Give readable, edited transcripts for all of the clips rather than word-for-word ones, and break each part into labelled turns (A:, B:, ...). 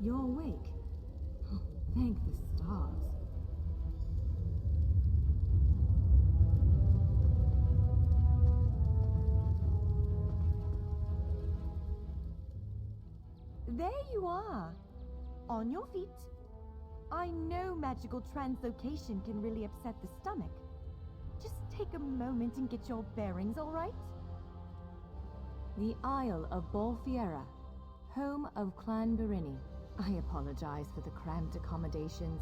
A: You're awake. Oh, thank the stars. There you are. On your feet. I know magical translocation can really upset the stomach. Just take a moment and get your bearings, all right? The Isle of Bolfiera, home of Clan Berini. I apologize for the cramped accommodations.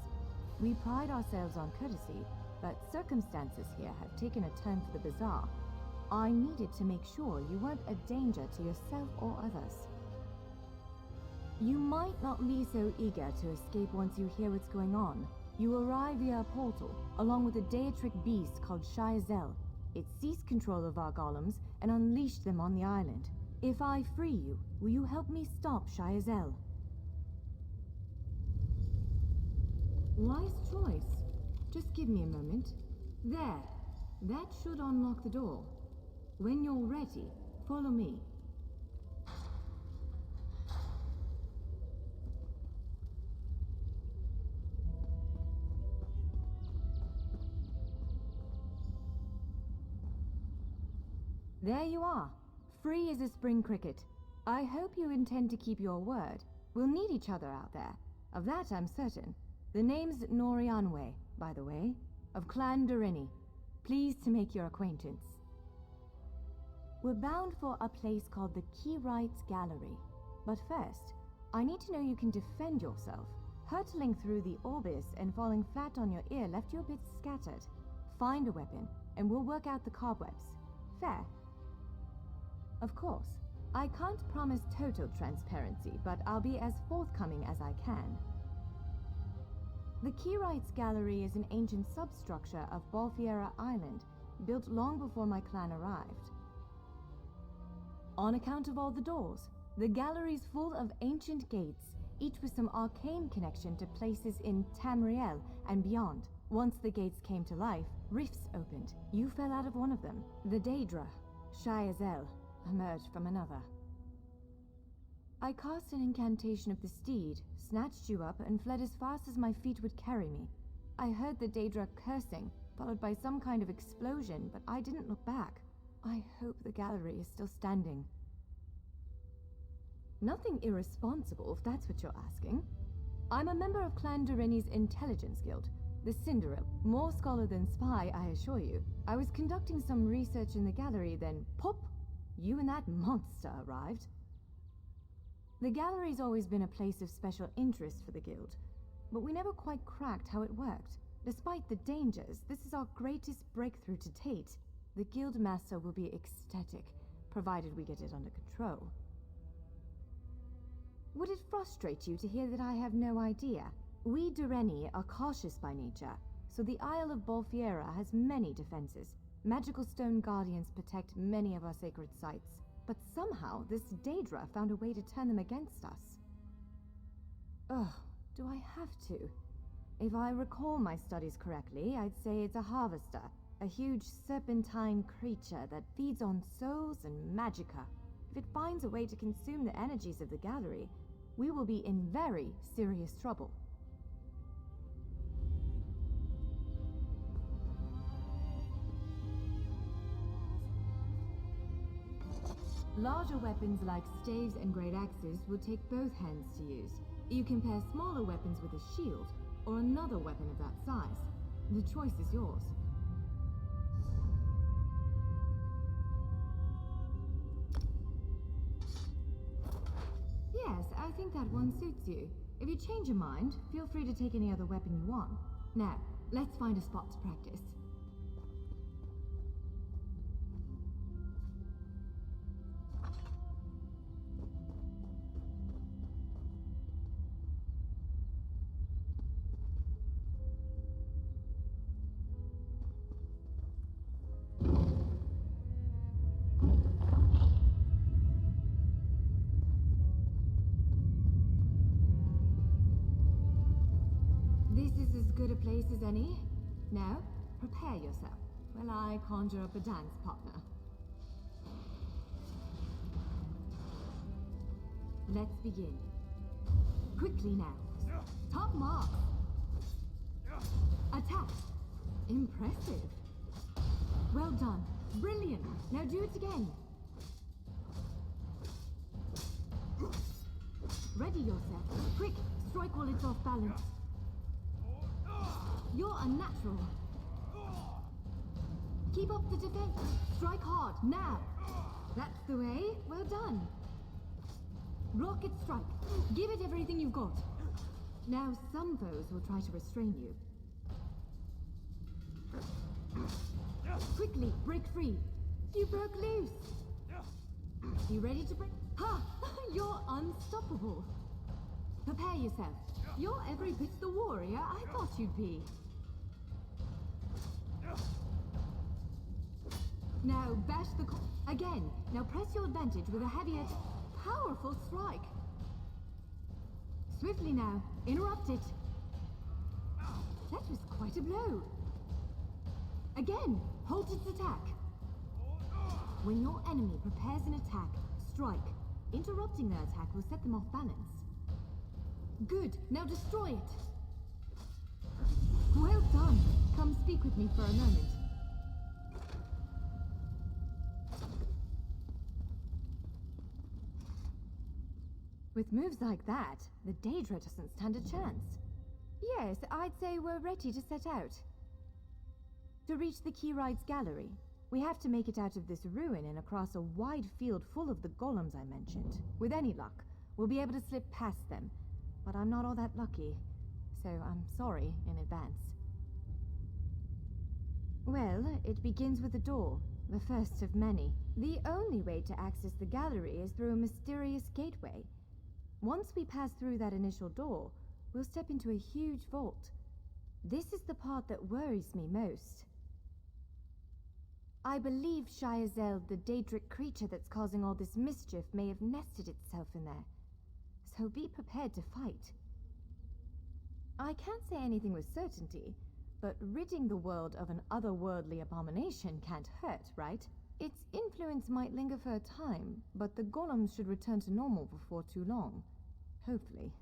A: We pride ourselves on courtesy, but circumstances here have taken a turn for the bizarre. I needed to make sure you weren't a danger to yourself or others. You might not be so eager to escape once you hear what's going on. You arrive via a portal, along with a deitric beast called Shayazel. It seized control of our golems and unleashed them on the island. If I free you, will you help me stop Shayazel? Wise choice. Just give me a moment. There. That should unlock the door. When you're ready, follow me. There you are, free as a spring cricket. I hope you intend to keep your word. We'll need each other out there. Of that I'm certain. The name's Norianwe, by the way, of Clan Berini. Pleased to make your acquaintance. We're bound for a place called the Keyrights Gallery. But first, I need to know you can defend yourself. Hurtling through the Orbis and falling flat on your ear left you a bit scattered. Find a weapon, and we'll work out the cobwebs. Fair? Of course. I can't promise total transparency, but I'll be as forthcoming as I can. The Keyrights Gallery is an ancient substructure of Bolfiera Island, built long before my clan arrived. On account of all the doors, the gallery's full of ancient gates, each with some arcane connection to places in Tamriel and beyond. Once the gates came to life, rifts opened. You fell out of one of them. The Daedra, Shayazel, emerged from another. I cast an incantation of the steed, snatched you up, and fled as fast as my feet would carry me. I heard the Daedra cursing, followed by some kind of explosion, but I didn't look back. I hope the gallery is still standing. Nothing irresponsible, if that's what you're asking. I'm a member of Clan Berini's intelligence guild, the Cinderel. More scholar than spy, I assure you. I was conducting some research in the gallery, then pop! You and that monster arrived. The gallery's always been a place of special interest for the guild, but we never quite cracked how it worked. Despite the dangers, this is our greatest breakthrough to date. The guild master will be ecstatic, provided we get it under control. Would it frustrate you to hear that I have no idea? We Dureni are cautious by nature, so the Isle of Bolfiera has many defenses. Magical stone guardians protect many of our sacred sites, but somehow this Daedra found a way to turn them against us. Ugh, do I have to? If I recall my studies correctly, I'd say it's a harvester, a huge serpentine creature that feeds on souls and magicka. If it finds a way to consume the energies of the gallery, we will be in very serious trouble. Larger weapons like staves and great axes will take both hands to use. You can pair smaller weapons with a shield, or another weapon of that size. The choice is yours. Yes, I think that one suits you. If you change your mind, feel free to take any other weapon you want. Now, let's find a spot to practice. This is as good a place as any. Now, prepare yourself while I conjure up a dance partner. Let's begin. Quickly now. Top mark. Attack. Impressive. Well done. Brilliant. Now do it again. Ready yourself. Quick, strike while it's off balance. You're unnatural. Keep up the defense. Strike hard, now. That's the way. Well done. Rocket strike. Give it everything you've got. Now some foes will try to restrain you. Quickly, break free. You broke loose. You ready to break? Ha! You're unstoppable. Prepare yourself. You're every bit the warrior I thought you'd be. Now bash the again. Now press your advantage with a heavier, powerful strike. Swiftly now. Interrupt it. That was quite a blow. Again, halt its attack. When your enemy prepares an attack, strike. Interrupting their attack will set them off balance. Good, now destroy it. Well done. Come speak with me for a moment. With moves like that, the Daedra doesn't stand a chance. Yes, I'd say we're ready to set out. To reach the Keyride's gallery, we have to make it out of this ruin and across a wide field full of the golems I mentioned. With any luck, we'll be able to slip past them. But I'm not all that lucky, so I'm sorry in advance. Well, it begins with a door, the first of many. The only way to access the gallery is through a mysterious gateway. Once we pass through that initial door, we'll step into a huge vault. This is the part that worries me most. I believe Shiazel, the Daedric creature that's causing all this mischief, may have nested itself in there. So be prepared to fight. I can't say anything with certainty, but ridding the world of an otherworldly abomination can't hurt, right? Its influence might linger for a time, but the golems should return to normal before too long. Hopefully.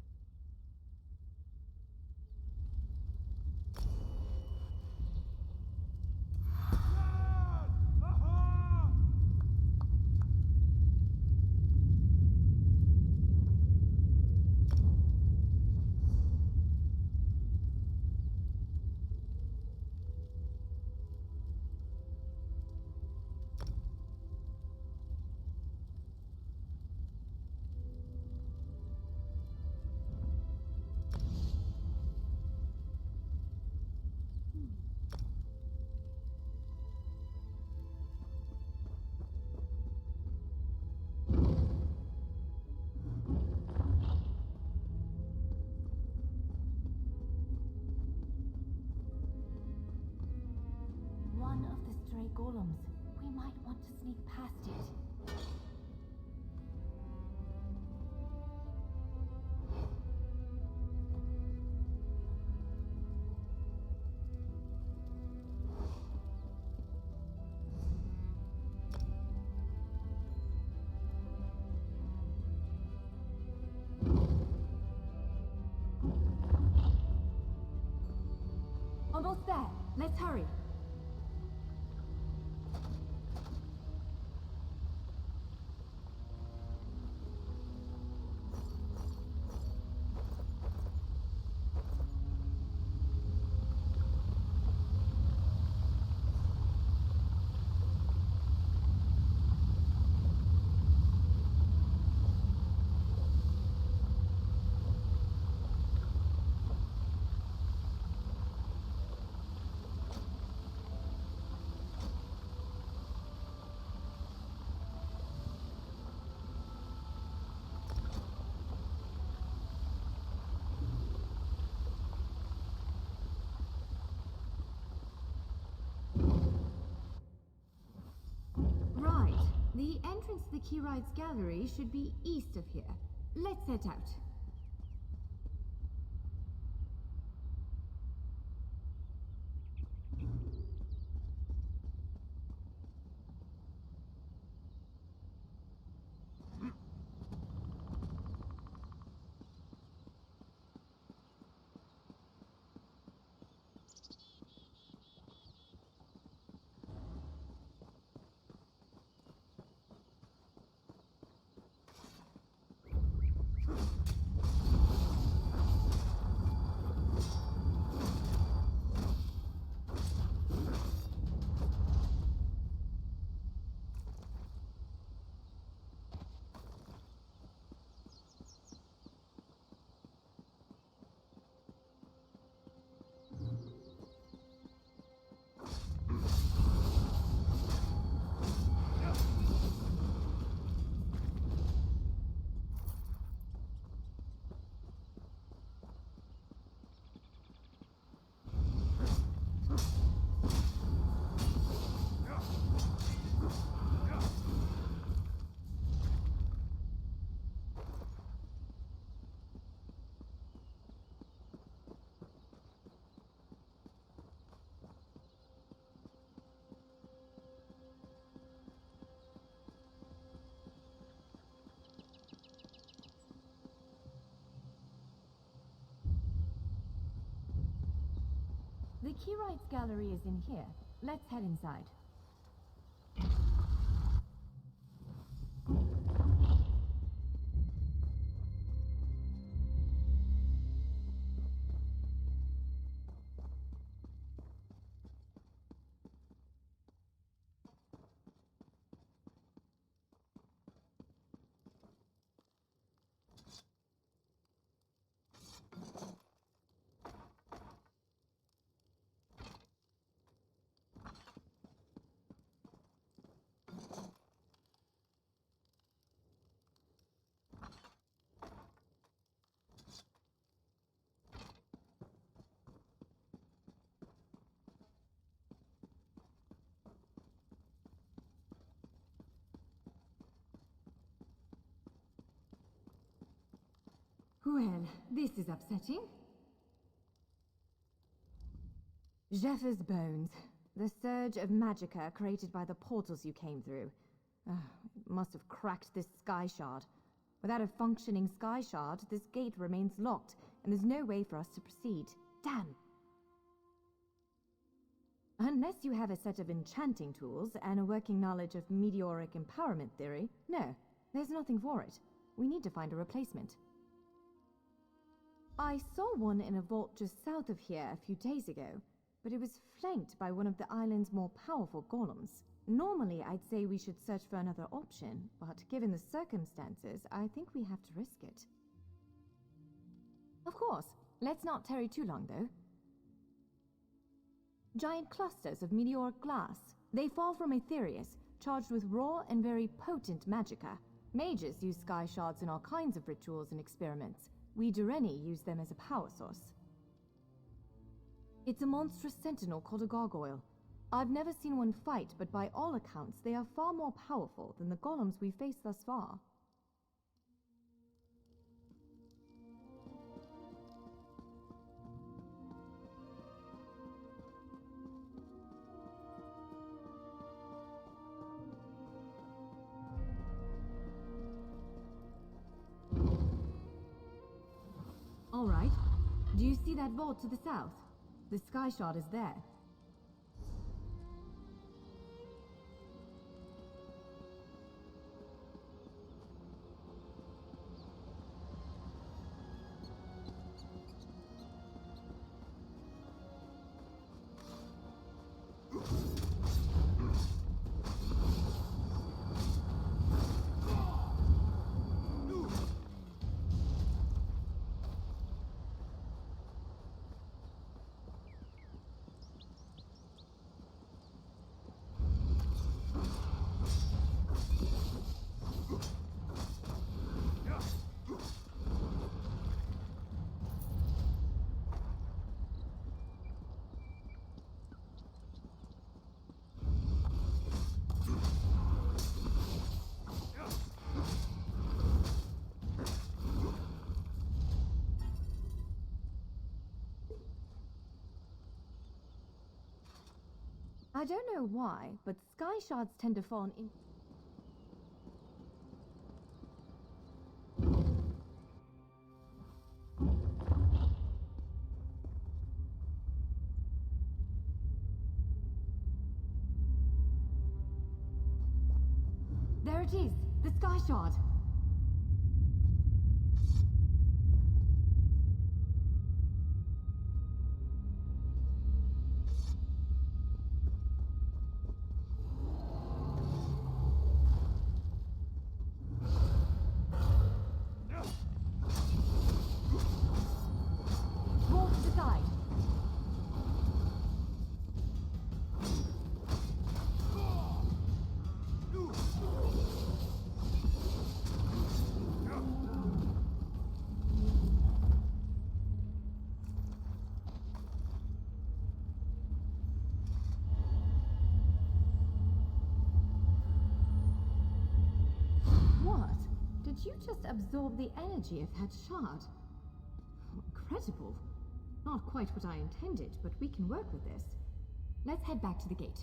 A: Golems. We might want to sneak past it. Almost there. Let's hurry. The entrance to the Keyride's gallery should be east of here. Let's set out. Keyrights gallery is in here. Let's head inside. Well, this is upsetting. Jeffer's bones. The surge of magicka created by the portals you came through. It must have cracked this sky shard. Without a functioning sky shard, this gate remains locked, and there's no way for us to proceed. Damn! Unless you have a set of enchanting tools and a working knowledge of meteoric empowerment theory, no, there's nothing for it. We need to find a replacement. I saw one in a vault just south of here a few days ago, but it was flanked by one of the island's more powerful golems. Normally, I'd say we should search for another option, but given the circumstances, I think we have to risk it. Of course. Let's not tarry too long, though. Giant clusters of meteoric glass. They fall from Aetherius, charged with raw and very potent magicka. Mages use sky shards in all kinds of rituals and experiments. We Dureni use them as a power source. It's a monstrous sentinel called a gargoyle. I've never seen one fight, but by all accounts, they are far more powerful than the golems we've faced thus far. All right. Do you see that vault to the south? The sky shard is there. I don't know why, but sky shards tend to fall in... There it is! The sky shard! Did you just absorb the energy of that shard? Incredible. Not quite what I intended, but we can work with this. Let's head back to the gate.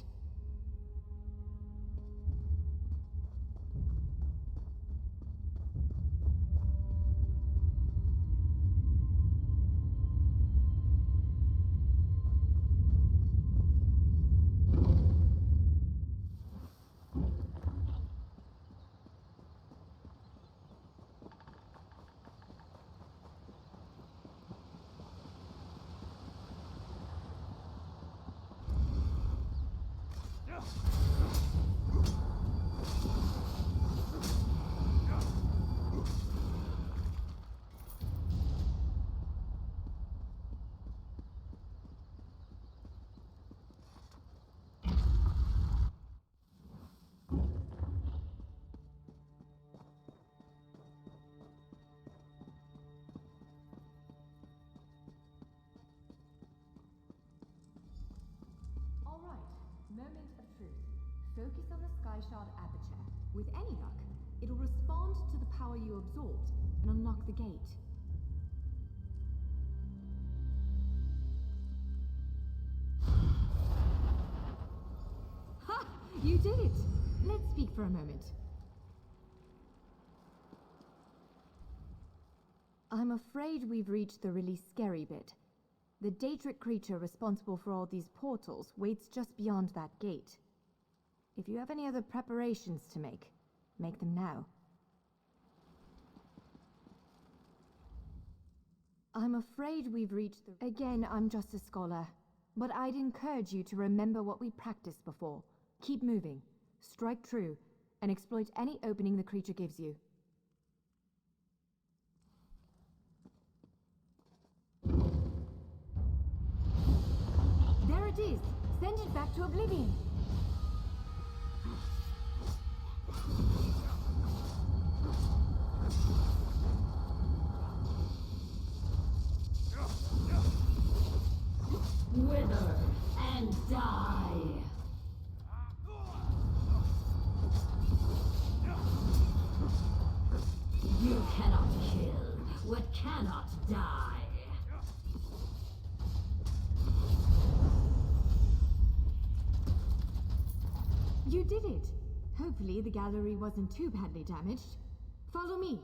A: Focus on the sky shard aperture. With any luck, it'll respond to the power you absorbed and unlock the gate. Ha! You did it! Let's speak for a moment. I'm afraid we've reached the really scary bit. The Daedric creature responsible for all these portals waits just beyond that gate. If you have any other preparations to make them now. I'm afraid we've reached the... Again, I'm just a scholar. But I'd encourage you to remember what we practiced before. Keep moving, strike true, and exploit any opening the creature gives you. There it is! Send it back to oblivion!
B: Wither and die! You cannot kill what cannot die.
A: You did it! Hopefully the gallery wasn't too badly damaged. Follow me!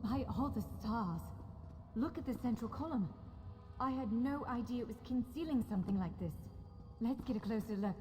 A: By all the stars! Look at the central column. I had no idea it was concealing something like this. Let's get a closer look.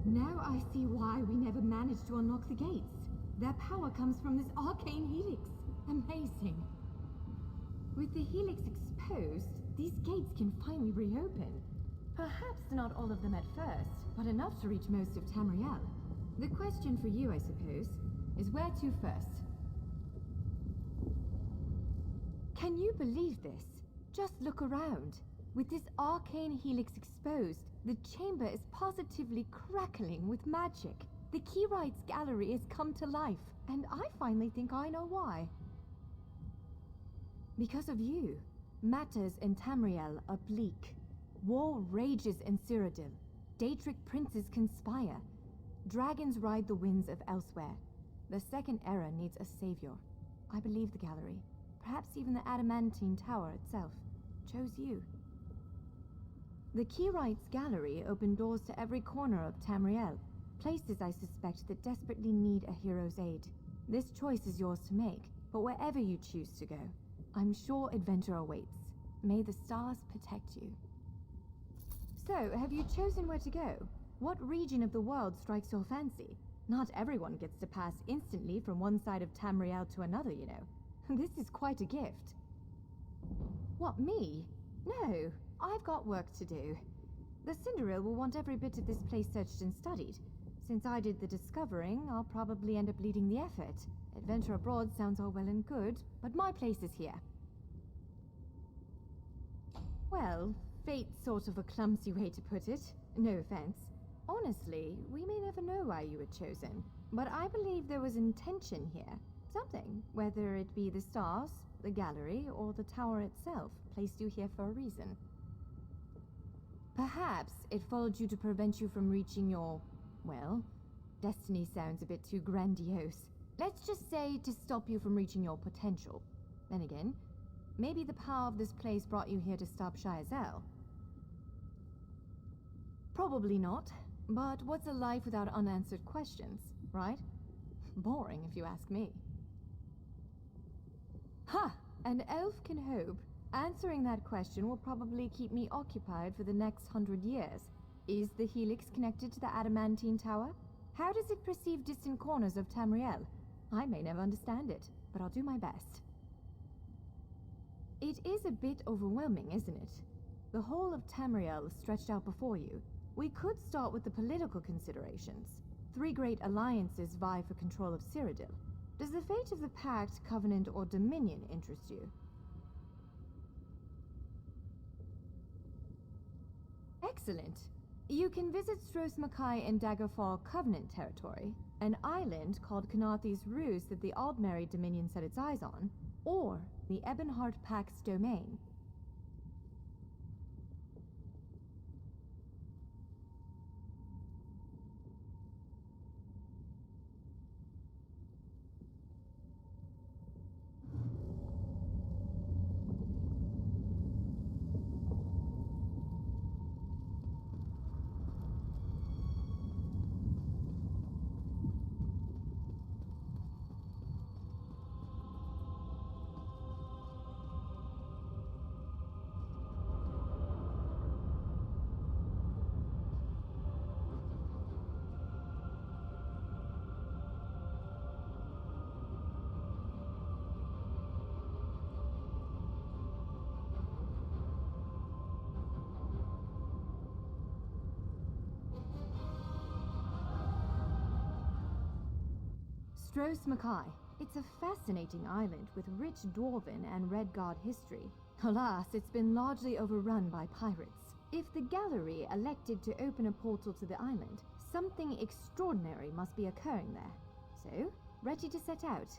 A: Now I see why we never managed to unlock the gates. Their power comes from this arcane helix. Amazing. With the helix exposed, these gates can finally reopen. Perhaps not all of them at first, but enough to reach most of Tamriel. The question for you, I suppose, is where to first? Can you believe this? Just look around. With this arcane helix exposed, the chamber is positively crackling with magic. The Keyrights Gallery has come to life, and I finally think I know why. Because of you. Matters in Tamriel are bleak. War rages in Cyrodiil. Daedric princes conspire. Dragons ride the winds of elsewhere. The Second Era needs a savior. I believe the gallery, perhaps even the Adamantine Tower itself, chose you. The Keyrights Gallery opened doors to every corner of Tamriel, places I suspect that desperately need a hero's aid. This choice is yours to make, but wherever you choose to go, I'm sure adventure awaits. May the stars protect you. So, have you chosen where to go? What region of the world strikes your fancy? Not everyone gets to pass instantly from one side of Tamriel to another, you know. This is quite a gift. What, me? No, I've got work to do. The Cinderil will want every bit of this place searched and studied. Since I did the discovering, I'll probably end up leading the effort. Adventure abroad sounds all well and good, but my place is here. Well, fate's sort of a clumsy way to put it. No offense. Honestly, we may never know why you were chosen, but I believe there was intention here. Something, whether it be the stars, the gallery, or the tower itself, placed you here for a reason. Perhaps it followed you to prevent you from reaching your, well, destiny sounds a bit too grandiose. Let's just say to stop you from reaching your potential. Then again, maybe the power of this place brought you here to stop Shayazel. Probably not, but what's a life without unanswered questions, right? Boring, if you ask me. Ha! An elf can hope. Answering that question will probably keep me occupied for the next 100 years. Is the helix connected to the Adamantine Tower? How does it perceive distant corners of Tamriel? I may never understand it, but I'll do my best. It is a bit overwhelming, isn't it? The whole of Tamriel is stretched out before you. We could start with the political considerations. 3 great alliances vie for control of Cyrodiil. Does the fate of the Pact, Covenant, or Dominion interest you? Excellent. You can visit Stros Makai in Daggerfall Covenant territory, an island called Kanathi's Ruse that the Aldmeri Dominion set its eyes on, or the Ebonheart Pact's domain. Stros Makai. It's a fascinating island with rich Dwarven and Red Guard history. Alas, it's been largely overrun by pirates. If the gallery elected to open a portal to the island, something extraordinary must be occurring there. So, ready to set out.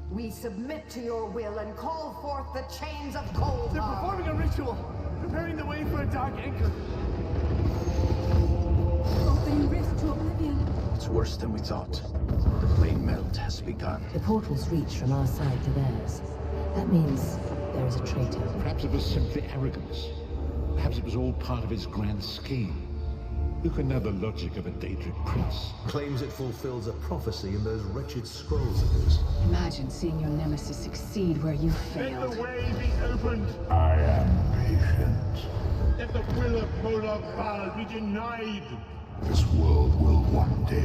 C: We submit to your will and call forth the chains of Cold.
D: They're performing a ritual, preparing the way for a dark anchor.
A: Opening rift to oblivion.
E: It's worse than we thought. The plane melt has begun.
F: The portals reach from our side to theirs. That means there is a traitor.
G: Perhaps it was simply arrogance. Perhaps it was all part of his grand scheme. Who can know the logic of a Daedric prince?
H: Claims it fulfills a prophecy in those wretched scrolls of his.
F: Imagine seeing your nemesis succeed where you
D: Let
F: failed.
D: the way be opened.
E: I am patient.
D: shall be denied.
E: This world will one day